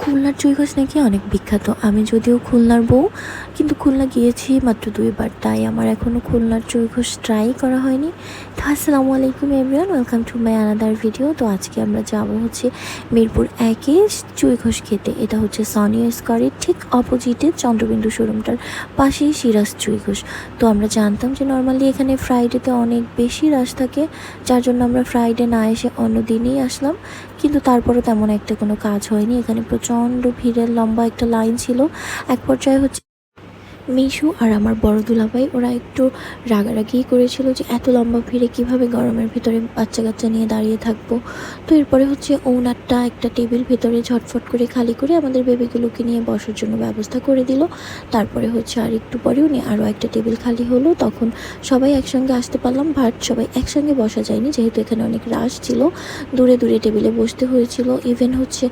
খুলনার চুইঝাল নাকি অনেক বিখ্যাত। আমি যদিও খুলনার বউ, কিন্তু খুলনা গিয়েছি মাত্র ২ বার, তাই আমার এখনও খুলনার চুইঝাল ট্রাই করা হয়নি। তো আসসালামু আলাইকুম everyone, welcome to my another video. তো আজকে আমরা যাব হচ্ছে মিরপুর ১-এ চুইঝাল খেতে। এটা হচ্ছে সনিয়া স্কয়ারের ঠিক অপোজিটে চন্দ্রবিন্দু শোরুমটার পাশেই সিরাজ চুইঝাল। তো আমরা জানতাম যে নর্মালি এখানে ফ্রাইডেতে অনেক বেশি রাশ থাকে, যার জন্য আমরা ফ্রাইডে না এসে অন্য দিনেই আসলাম। কিন্তু তারপরও তেমন একটা কোনো কাজ হয়নি। এখানে প্রচণ্ড ভিড়ের লম্বা একটা লাইন ছিল। এক পর্যায়ে হচ্ছে মিশু আর আমার বড় দুলাভাই ওরা একটু রাগারাগি করেছিল যে এত লম্বা ভিড়ে কিভাবে গরমের ভিতরে বাচ্চা কাচ্চা নিয়ে দাঁড়িয়ে থাকবো। তো এরপরে হচ্ছে ওনারটা একটা টেবিল ভেতরে ঝটফট করে খালি করে আমাদের বেবিগুলোকে নিয়ে বসার জন্য ব্যবস্থা করে দিল। তারপরে হচ্ছে আর একটু পরে উনি আরও একটা টেবিল খালি হলো, তখন সবাই একসঙ্গে আসতে পারলাম। বাট সবাই একসঙ্গে বসা যায়নি, যেহেতু এখানে অনেক রাশ ছিল, দূরে দূরে টেবিলে বসতে হয়েছিল। ইভেন হচ্ছে